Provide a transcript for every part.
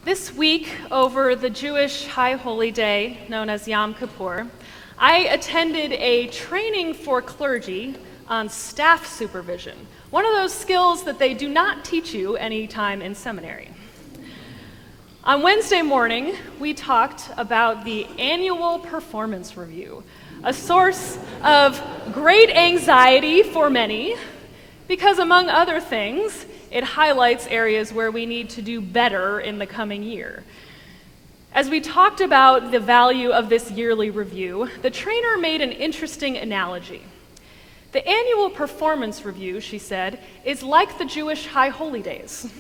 This week, over the Jewish High Holy Day, known as Yom Kippur, I attended a training for clergy on staff supervision, one of those skills that they do not teach you anytime in seminary. On Wednesday morning, we talked about the annual performance review, a source of great anxiety for many, because among other things, it highlights areas where we need to do better in the coming year. As we talked about the value of this yearly review, the trainer made an interesting analogy. The annual performance review, she said, is like the Jewish High Holy Days.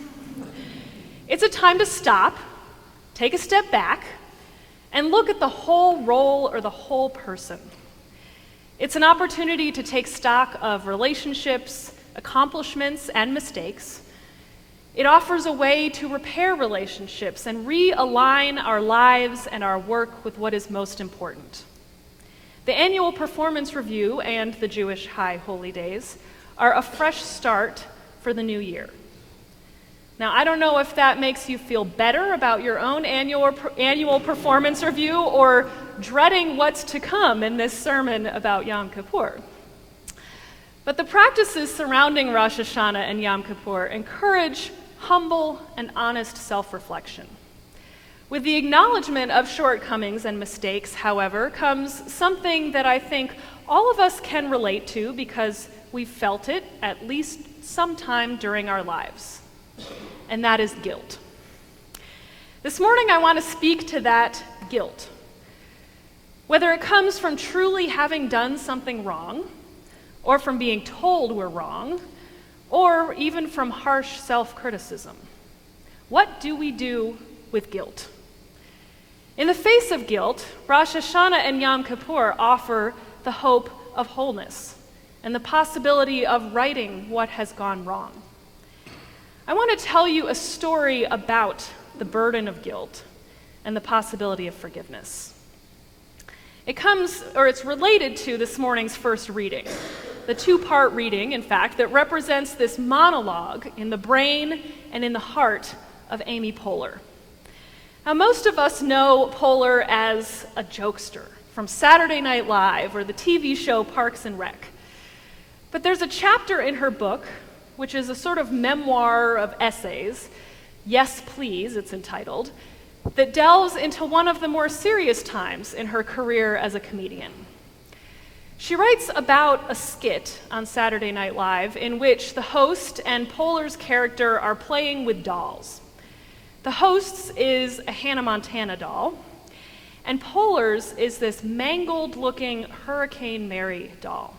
It's a time to stop, take a step back, and look at the whole role or the whole person. It's an opportunity to take stock of relationships, accomplishments, and mistakes. It offers a way to repair relationships and realign our lives and our work with what is most important. The annual performance review and the Jewish High Holy Days are a fresh start for the new year. Now, I don't know if that makes you feel better about your own annual performance review or dreading what's to come in this sermon about Yom Kippur. But the practices surrounding Rosh Hashanah and Yom Kippur encourage humble and honest self-reflection. With the acknowledgement of shortcomings and mistakes, however, comes something that I think all of us can relate to because we've felt it at least sometime during our lives, and that is guilt. This morning I want to speak to that guilt. Whether it comes from truly having done something wrong, or from being told we're wrong, or even from harsh self-criticism. What do we do with guilt? In the face of guilt, Rosh Hashanah and Yom Kippur offer the hope of wholeness and the possibility of righting what has gone wrong. I want to tell you a story about the burden of guilt and the possibility of forgiveness. It's related to this morning's first reading, the two-part reading, in fact, that represents this monologue in the brain and in the heart of Amy Poehler. Now, most of us know Poehler as a jokester from Saturday Night Live or the TV show Parks and Rec. But there's a chapter in her book, which is a sort of memoir of essays, Yes, Please, it's entitled, that delves into one of the more serious times in her career as a comedian. She writes about a skit on Saturday Night Live in which the host and Poehler's character are playing with dolls. The host's is a Hannah Montana doll, and Poehler's is this mangled-looking Hurricane Mary doll.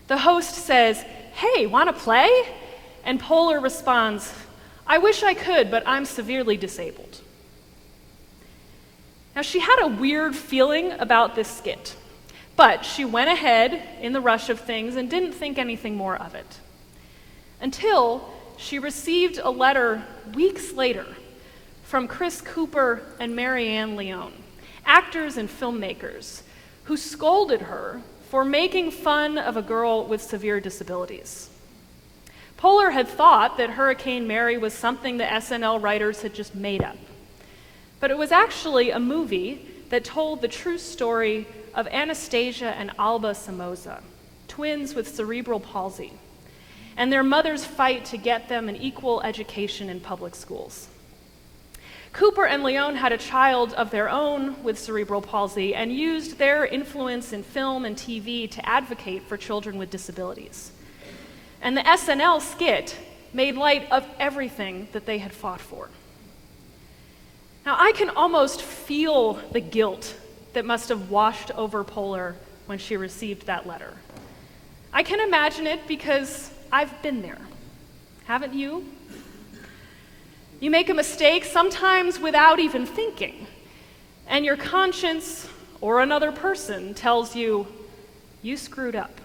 The host says, "Hey, want to play?" And Poehler responds, "I wish I could, but I'm severely disabled." Now, she had a weird feeling about this skit, but she went ahead in the rush of things and didn't think anything more of it. Until she received a letter weeks later from Chris Cooper and Marianne Leone, actors and filmmakers, who scolded her for making fun of a girl with severe disabilities. Poehler had thought that Hurricane Mary was something the SNL writers had just made up. But it was actually a movie that told the true story of Anastasia and Alba Somoza, twins with cerebral palsy, and their mother's fight to get them an equal education in public schools. Cooper and Leone had a child of their own with cerebral palsy and used their influence in film and TV to advocate for children with disabilities. And the SNL skit made light of everything that they had fought for. Now, I can almost feel the guilt that must have washed over Poehler when she received that letter. I can imagine it because I've been there. Haven't you? You make a mistake, sometimes without even thinking, and your conscience or another person tells you, you screwed up.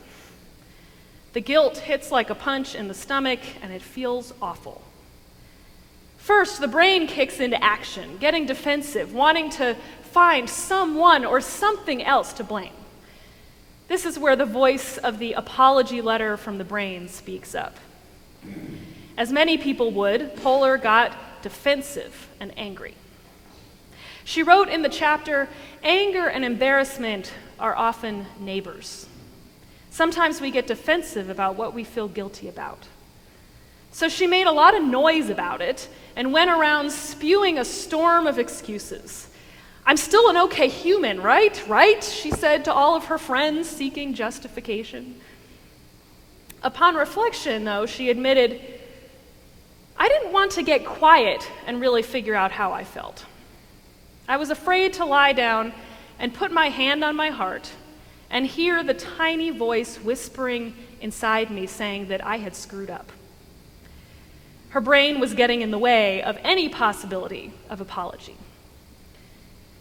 The guilt hits like a punch in the stomach, and it feels awful. First, the brain kicks into action, getting defensive, wanting to find someone or something else to blame. This is where the voice of the apology letter from the brain speaks up. As many people would, Poehler got defensive and angry. She wrote in the chapter, "Anger and embarrassment are often neighbors. Sometimes we get defensive about what we feel guilty about." So she made a lot of noise about it and went around spewing a storm of excuses. "I'm still an okay human, right? Right?" she said to all of her friends seeking justification. Upon reflection, though, she admitted, "I didn't want to get quiet and really figure out how I felt. I was afraid to lie down and put my hand on my heart and hear the tiny voice whispering inside me saying that I had screwed up." Her brain was getting in the way of any possibility of apology.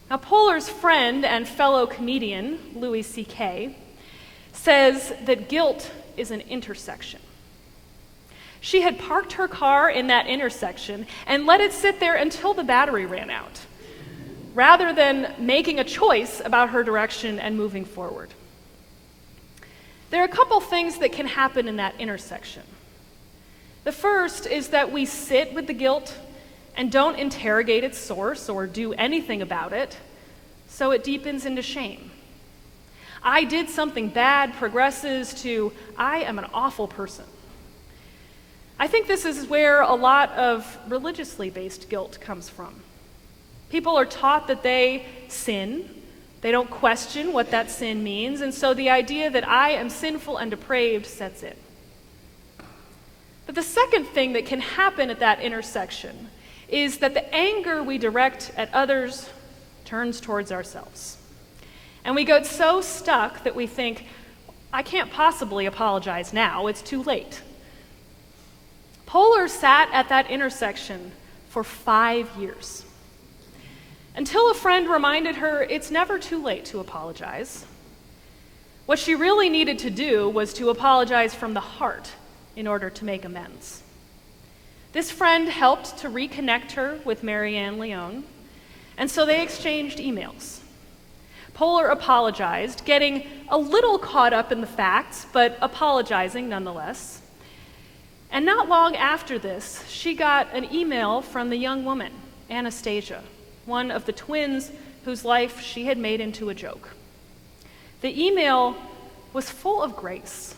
Now, Poehler's friend and fellow comedian, Louis C.K., says that guilt is an intersection. She had parked her car in that intersection and let it sit there until the battery ran out, rather than making a choice about her direction and moving forward. There are a couple things that can happen in that intersection. The first is that we sit with the guilt and don't interrogate its source or do anything about it, so it deepens into shame. "I did something bad" progresses to "I am an awful person." I think this is where a lot of religiously based guilt comes from. People are taught that they sin. They don't question what that sin means, and so the idea that I am sinful and depraved sets in. But the second thing that can happen at that intersection is that the anger we direct at others turns towards ourselves. And we get so stuck that we think, "I can't possibly apologize now, it's too late." Poehler sat at that intersection for 5 years, until a friend reminded her it's never too late to apologize. What she really needed to do was to apologize from the heart in order to make amends. This friend helped to reconnect her with Marianne Leone, and so they exchanged emails. Poehler apologized, getting a little caught up in the facts, but apologizing nonetheless. And not long after this, she got an email from the young woman, Anastasia, one of the twins whose life she had made into a joke. The email was full of grace,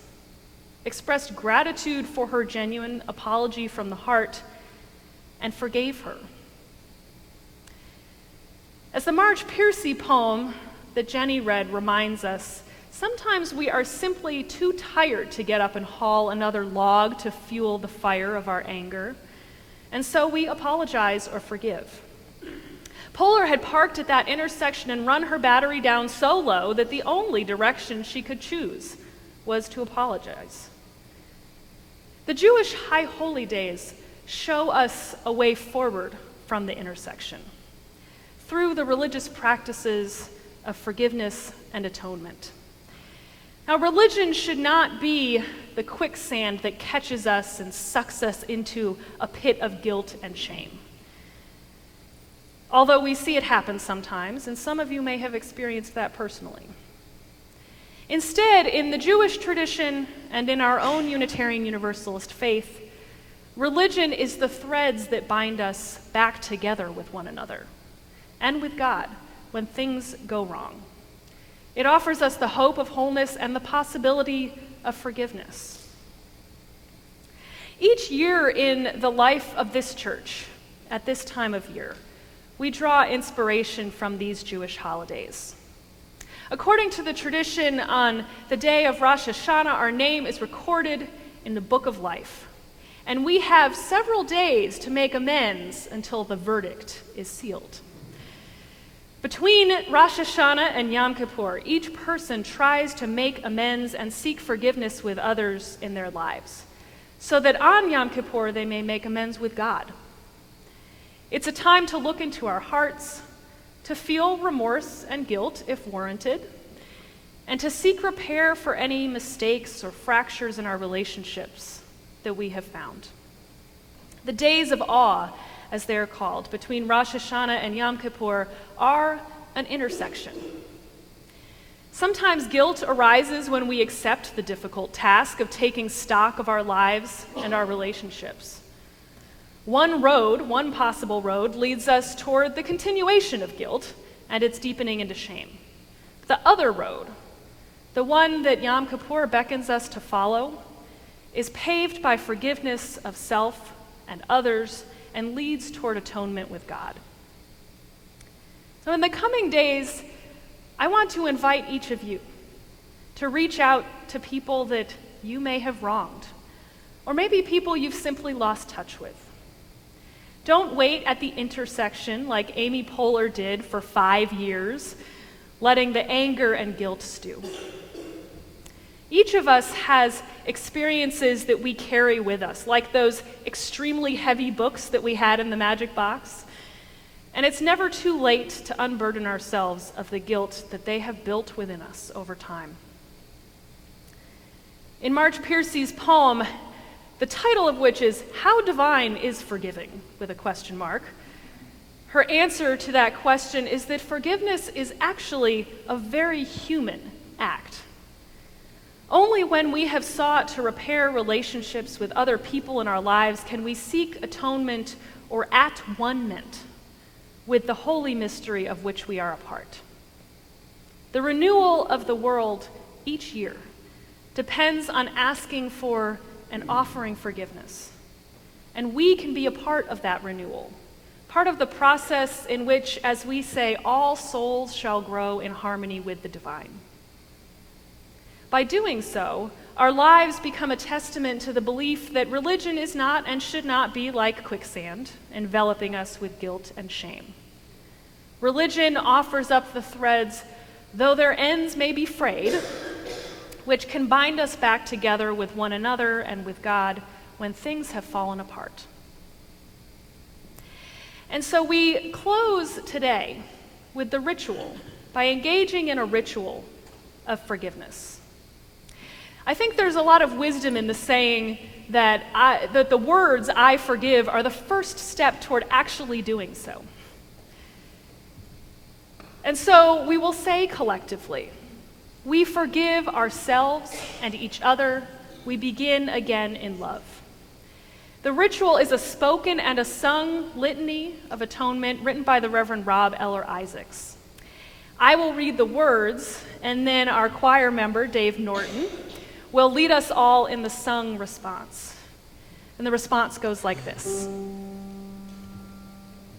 expressed gratitude for her genuine apology from the heart, and forgave her. As the Marge Piercy poem that Jenny read reminds us, sometimes we are simply too tired to get up and haul another log to fuel the fire of our anger, and so we apologize or forgive. Poehler had parked at that intersection and run her battery down so low that the only direction she could choose was to apologize. The Jewish High Holy Days show us a way forward from the intersection through the religious practices of forgiveness and atonement. Now, religion should not be the quicksand that catches us and sucks us into a pit of guilt and shame. Although we see it happen sometimes, and some of you may have experienced that personally. Instead, in the Jewish tradition and in our own Unitarian Universalist faith, religion is the threads that bind us back together with one another and with God when things go wrong. It offers us the hope of wholeness and the possibility of forgiveness. Each year in the life of this church, at this time of year, we draw inspiration from these Jewish holidays. According to the tradition, on the day of Rosh Hashanah, our name is recorded in the book of life, and we have several days to make amends until the verdict is sealed. Between Rosh Hashanah and Yom Kippur, each person tries to make amends and seek forgiveness with others in their lives, so that on Yom Kippur they may make amends with God. It's a time to look into our hearts, to feel remorse and guilt if warranted, and to seek repair for any mistakes or fractures in our relationships that we have found. The days of awe, as they are called, between Rosh Hashanah and Yom Kippur are an intersection. Sometimes guilt arises when we accept the difficult task of taking stock of our lives and our relationships. One possible road, leads us toward the continuation of guilt and its deepening into shame. The other road, the one that Yom Kippur beckons us to follow, is paved by forgiveness of self and others and leads toward atonement with God. So in the coming days, I want to invite each of you to reach out to people that you may have wronged, or maybe people you've simply lost touch with. Don't wait at the intersection like Amy Poehler did for 5 years, letting the anger and guilt stew. Each of us has experiences that we carry with us, like those extremely heavy books that we had in the magic box. And it's never too late to unburden ourselves of the guilt that they have built within us over time. In Marge Piercy's poem, the title of which is "How Divine is Forgiving?" with a question mark, her answer to that question is that forgiveness is actually a very human act. Only when we have sought to repair relationships with other people in our lives can we seek atonement or at-one-ment with the holy mystery of which we are a part. The renewal of the world each year depends on asking for and offering forgiveness. And we can be a part of that renewal, part of the process in which, as we say, all souls shall grow in harmony with the divine. By doing so, our lives become a testament to the belief that religion is not and should not be like quicksand, enveloping us with guilt and shame. Religion offers up the threads, though their ends may be frayed, which can bind us back together with one another and with God when things have fallen apart. And so we close today with the ritual, by engaging in a ritual of forgiveness. I think there's a lot of wisdom in the saying that the words "I forgive" are the first step toward actually doing so. And so we will say collectively, we forgive ourselves and each other. We begin again in love. The ritual is a spoken and a sung litany of atonement written by the Reverend Rob Eller Isaacs. I will read the words, and then our choir member, Dave Norton, will lead us all in the sung response. And the response goes like this.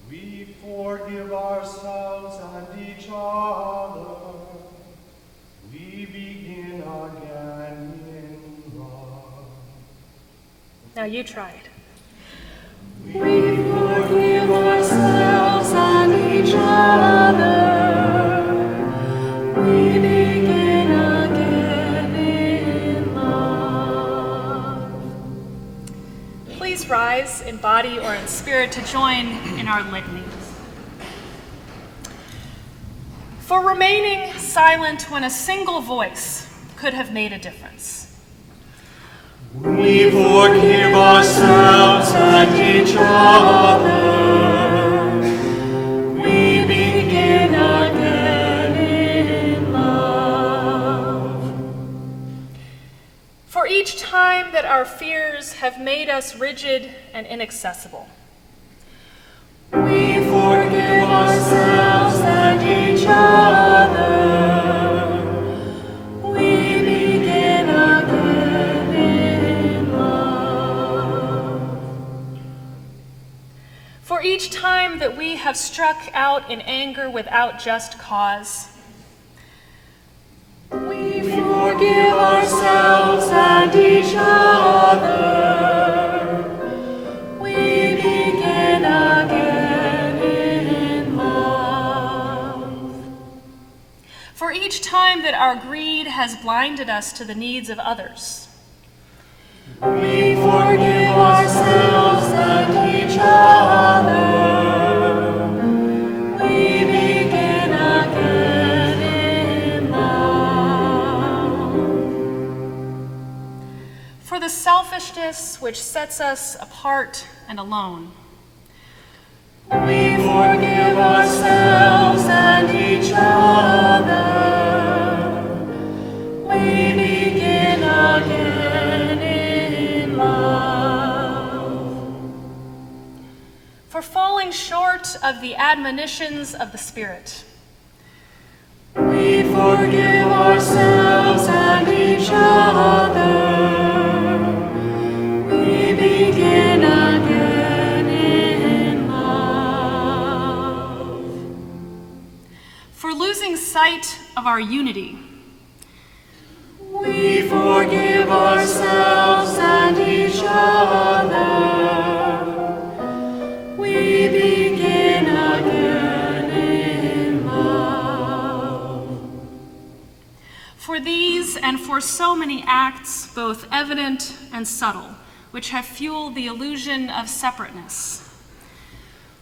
We forgive ourselves and each other. We begin again in love. Now you try it. We forgive ourselves and each other. We begin again in love. Please rise in body or in spirit to join in our litany. For remaining silent when a single voice could have made a difference. We forgive ourselves and each other. We begin again in love. For each time that our fears have made us rigid and inaccessible. We forgive ourselves and each other. We begin again in love. For each time that we have struck out in anger without just cause. We forgive ourselves and each other. We begin again in love. For each time that our greed has blinded us to the needs of others. We forgive ourselves and each other. We begin again in love. For the selfishness which sets us apart and alone. We forgive ourselves and each other. We begin again in love. short of the admonitions of the Spirit. We forgive ourselves and each other. We begin again in love. For losing sight of our unity, we forgive ourselves and each other. We begin again in love. for these and for so many acts, both evident and subtle, which have fueled the illusion of separateness,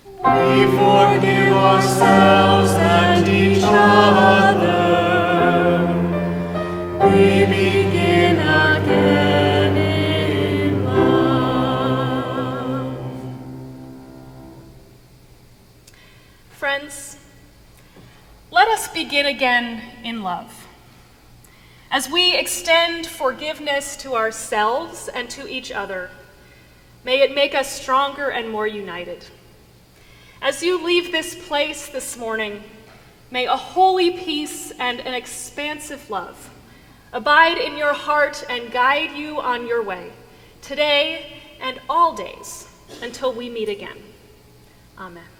we forgive ourselves and each other. We begin again in love. Friends, let us begin again in love. As we extend forgiveness to ourselves and to each other, may it make us stronger and more united. As you leave this place this morning, may a holy peace and an expansive love abide in your heart and guide you on your way, today and all days, until we meet again. Amen.